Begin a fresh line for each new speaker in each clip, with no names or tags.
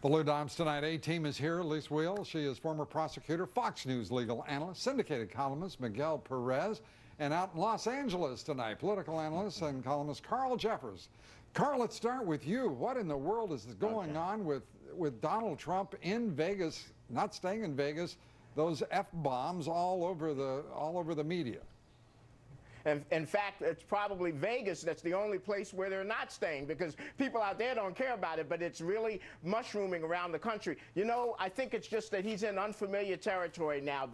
The Lou Dobbs Tonight A-Team is here. Elise Wheel, she is former prosecutor, Fox News legal analyst, syndicated columnist Miguel Perez, and out in Los Angeles tonight, political analyst and columnist Carl Jeffers. Carl, let's start with you. What in the world is going on with Donald Trump in Vegas, not staying in Vegas, those F-bombs all over the media?
In fact, it's probably Vegas that's the only place where they're not staying, because people out there don't care about it, but it's really mushrooming around the country. You know, I think it's just that he's in unfamiliar territory now,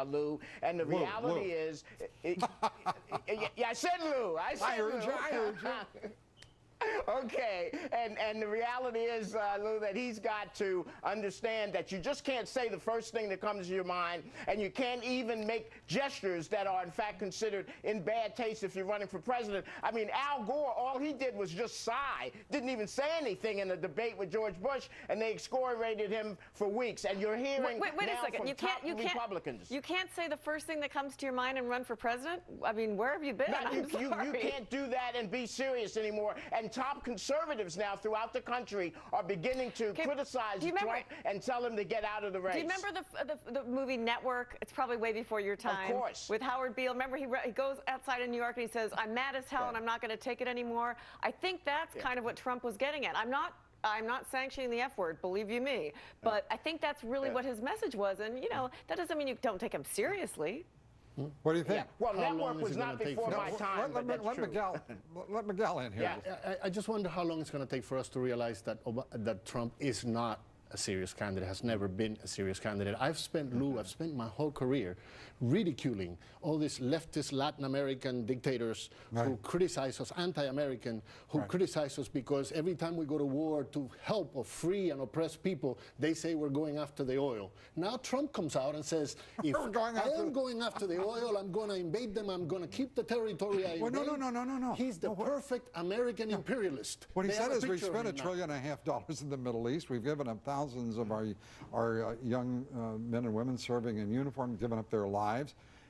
Lou, and the reality is... yeah, I said Lou. I heard you. Okay, and the reality is, Lou, that he's got to understand that you just can't say the first thing that comes to your mind, and you can't even make gestures that are, in fact, considered in bad taste if you're running for president. I mean, Al Gore, all he did was just sigh, didn't even say anything in the debate with George Bush, and they excoriated him for weeks. And you're hearing
wait
now
a second.
from top Republicans.
You can't say the first thing that comes to your mind and run for president? I mean, where have you been?
You can't do that and be serious anymore. And top conservatives now throughout the country are beginning to criticize Trump and tell him to get out of the race.
Do you remember the movie Network? It's probably way before your time.
Of course. With
Howard Beale. Remember, he goes outside in New York and he says, "I'm mad as hell and I'm not going to take it anymore." I think that's kind of what Trump was getting at. I'm not sanctioning the F word, believe you me, but I think that's really what his message was. And, you know, that doesn't mean you don't take him seriously.
What do you think?
Well, Network was not before my time, but that's true.
Let Miguel in here.
Yeah, I just wonder how long it's going to take for us to realize that that Trump is not a serious candidate, has never been a serious candidate. I've spent my whole career ridiculing all these leftist Latin American dictators who criticize us, anti-American, who criticize us because every time we go to war to help or free and oppress people, they say we're going after the oil. Now Trump comes out and says, if I am going after the oil, I'm going to invade them, I'm going to keep the territory I invade.
No.
He's the perfect American imperialist.
What he said is we spent $1.5 trillion in the Middle East. We've given up thousands of our young men and women serving in uniform, giving up their lives.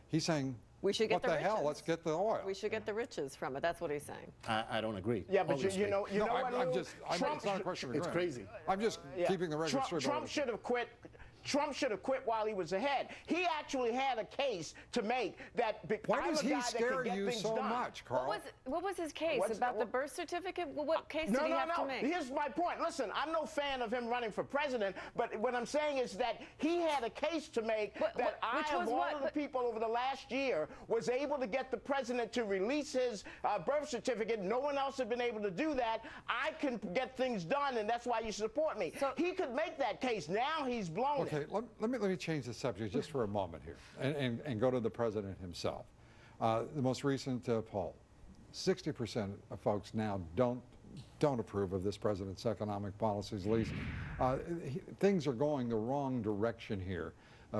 He's saying,
we should get
what the hell? Let's get the oil.
We should get the riches from it. That's what he's saying.
I don't agree.
Yeah, but you know what,
it's not a question of
It's crazy.
I'm just keeping the record straight.
Trump should have quit. Trump should have quit while he was ahead. He actually had a case to make that.
Why does he scare you so much, Carl?
What was his case? About the birth certificate? What case did he have to make?
Here's my point. Listen, I'm no fan of him running for president, but what I'm saying is that he had a case to make that of all of the people over the last year was able to get the president to release his birth certificate. No one else had been able to do that. I can get things done, and that's why you support me. So he could make that case. Now he's blown it.
Okay, let me change the subject just for a moment here and go to the president himself. The most recent poll, 60% of folks now don't approve of this president's economic policies. At least things are going the wrong direction here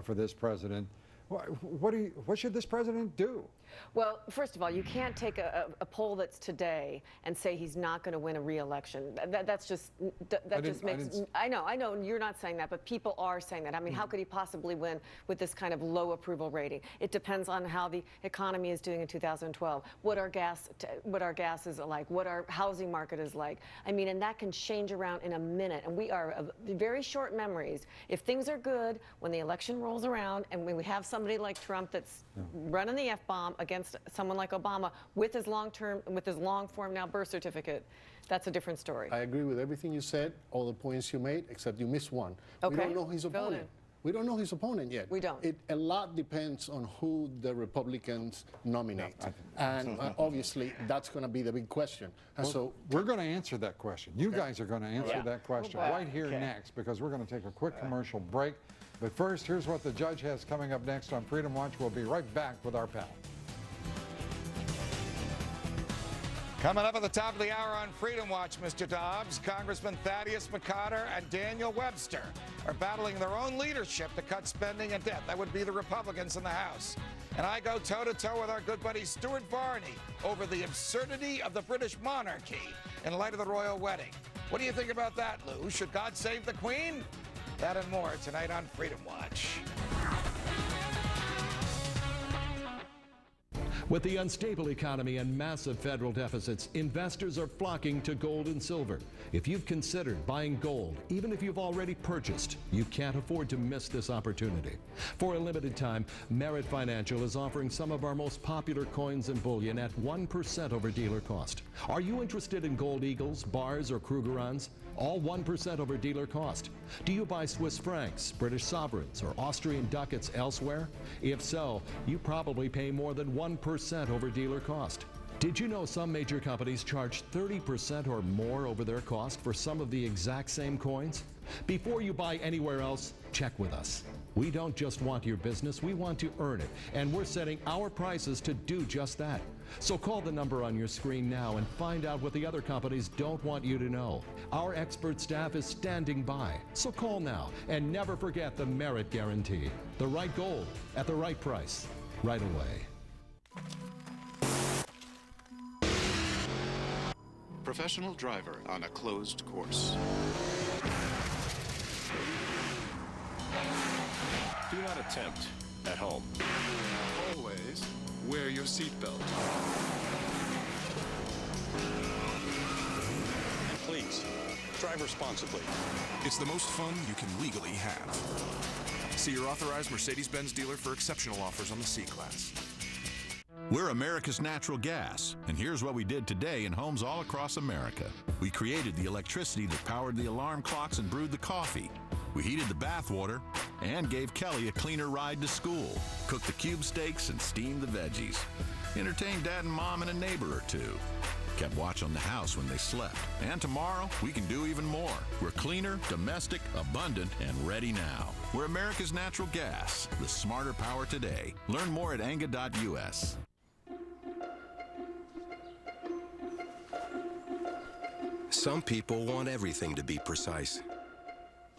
for this president. What should this president do?
Well, first of all, you can't take a poll that's today and say he's not going to win a re-election. That just makes. I know, you're not saying that, but people are saying that. I mean, how could he possibly win with this kind of low approval rating? It depends on how the economy is doing in 2012, what our gas is like, what our housing market is like. I mean, and that can change around in a minute. And we are very short memories. If things are good when the election rolls around, and when we have somebody like Trump that's running the F-bomb against someone like Obama with his long-form now birth certificate, that's a different story.
I agree with everything you said, all the points you made, except you missed one.
Okay.
We don't know his opponent. We don't know his opponent yet.
We don't.
A lot depends on who the Republicans nominate. And obviously, that's going to be the big question. And so
we're going to answer that question. You guys are going to answer that question right here next, because we're going to take a quick commercial break. But first, here's what the judge has coming up next on Freedom Watch. We'll be right back with our panel.
Coming up at the top of the hour on Freedom Watch, Mr. Dobbs, Congressman Thaddeus McCotter and Daniel Webster are battling their own leadership to cut spending and debt. That would be the Republicans in the House. And I go toe-to-toe with our good buddy Stuart Varney over the absurdity of the British monarchy in light of the royal wedding. What do you think about that, Lou? Should God save the Queen? That and more tonight on Freedom Watch.
With the unstable economy and massive federal deficits, investors are flocking to gold and silver. If you've considered buying gold, even if you've already purchased, you can't afford to miss this opportunity. For a limited time, Merit Financial is offering some of our most popular coins and bullion at 1% over dealer cost. Are you interested in gold eagles, bars, or Krugerrands? All 1% over dealer cost. Do you buy Swiss francs, British sovereigns, or Austrian ducats elsewhere? If so, you probably pay more than 1% over dealer cost. Did you know some major companies charge 30% or more over their cost for some of the exact same coins? Before you buy anywhere else, check with us. We don't just want your business, we want to earn it, and we're setting our prices to do just that. So call the number on your screen now and find out what the other companies don't want you to know. Our expert staff is standing by, so call now and never forget the Merit Guarantee. The right gold at the right price, right away.
Professional driver on a closed course. Do not attempt at home. Always wear your seatbelt.
And please, drive responsibly.
It's the most fun you can legally have. See your authorized Mercedes-Benz dealer for exceptional offers on the C-Class.
We're America's Natural Gas, and here's what we did today in homes all across America. We created the electricity that powered the alarm clocks and brewed the coffee. We heated the bath water and gave Kelly a cleaner ride to school, cooked the cube steaks and steamed the veggies, entertained Dad and Mom and a neighbor or two, kept watch on the house when they slept. And tomorrow, we can do even more. We're cleaner, domestic, abundant, and ready now. We're America's Natural Gas, the smarter power today. Learn more at anga.us.
Some people want everything to be precise.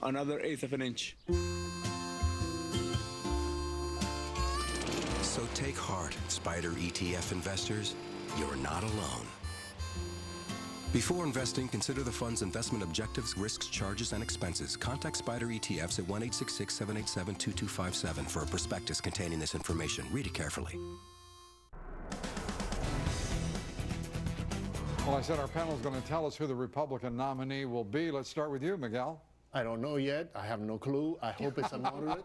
Another eighth of an inch.
So take heart, Spider ETF investors. You're not alone. Before investing, consider the fund's investment objectives, risks, charges, and expenses. Contact Spider ETFs at 1-866-787-2257 for a prospectus containing this information. Read it carefully.
Well, I said our panel is going to tell us who the Republican nominee will be. Let's start with you, Miguel.
I don't know yet. I have no clue. I hope it's a moderate.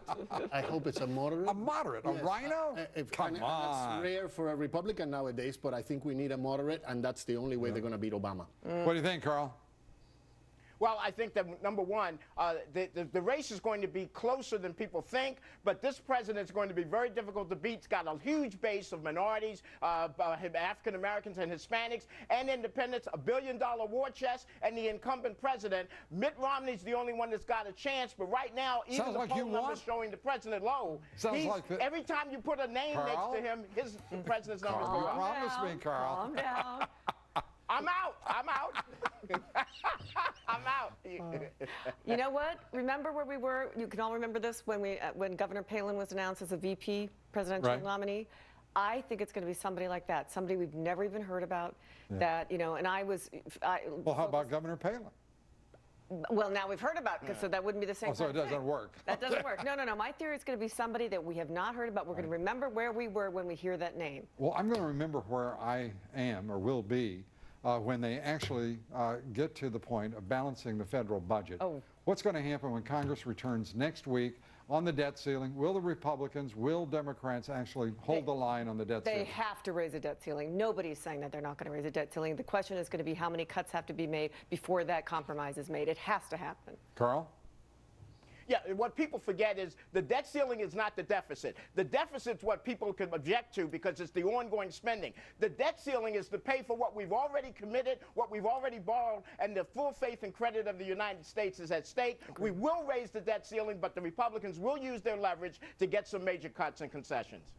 I hope it's a moderate.
A moderate?
Yes.
A rhino? Come on.
That's rare for a Republican nowadays, but I think we need a moderate, and that's the only way they're going to beat Obama.
What do you think, Carl?
Well, I think that, number one, the race is going to be closer than people think, but this president is going to be very difficult to beat. He's got a huge base of minorities, African Americans and Hispanics, and independents, $1 billion war chest, and the incumbent president. Mitt Romney's the only one that's got a chance, but right now, even the poll numbers showing the president low. Every time you put a name next to him, his president's numbers go up.
Promise me, Carl.
Calm down.
I'm out. I'm out. I'm out.
You know what? Remember where we were? You can all remember this when Governor Palin was announced as a VP presidential nominee. I think it's going to be somebody like that, somebody we've never even heard about. That, you know, and
well, how about Governor Palin?
Well, now we've heard about it, so that wouldn't be the same.
So it doesn't work.
That doesn't work. No. My theory is going to be somebody that we have not heard about. We're going to remember where we were when we hear that name.
Well, I'm going to remember where I am or will be when they actually get to the point of balancing the federal budget. What's going to happen when Congress returns next week on the debt ceiling? Will the Republicans, will Democrats actually hold the line on the debt ceiling?
They have to raise a debt ceiling. Nobody's saying that they're not going to raise a debt ceiling. The question is going to be how many cuts have to be made before that compromise is made. It has to happen.
Carl?
Yeah, what people forget is the debt ceiling is not the deficit. The deficit's what people can object to because it's the ongoing spending. The debt ceiling is to pay for what we've already committed, what we've already borrowed, and the full faith and credit of the United States is at stake. We will raise the debt ceiling, but the Republicans will use their leverage to get some major cuts and concessions.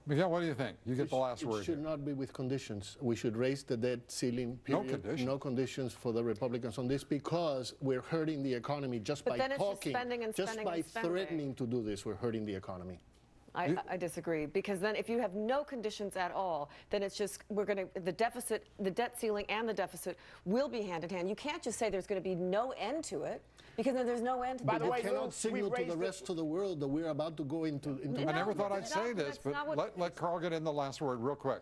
Miguel, what do you think? You get the last word.
It should not be with conditions. We should raise the debt ceiling, period.
No conditions.
No conditions for the Republicans on this because we're hurting the economy just by talking. Just by threatening to do this, we're hurting the economy.
I disagree, because then if you have no conditions at all, then it's just the deficit, the debt ceiling and the deficit will be hand in hand. You can't just say there's going to be no end to it, because then there's no end to it.
By the way,
you cannot signal to the rest of the world that we're about to go into
I never thought I'd say this, but let Carl get in the last word real quick.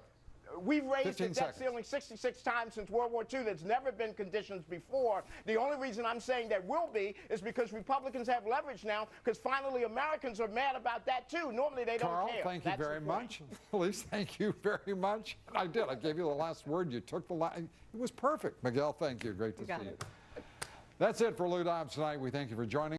we've raised the
15
debt
seconds.
ceiling 66 times since World War II. There's never been conditions before. The only reason I'm saying there will be is because Republicans have leverage now, because finally Americans are mad about that too. Normally they
Carl,
don't care.
thank you
That's
very
the point.
much. Elise, thank you very much. I did. I gave you the last word. You took the last. It was perfect. Miguel, thank you. Great to see you. That's it for Lou Dobbs tonight. We thank you for joining.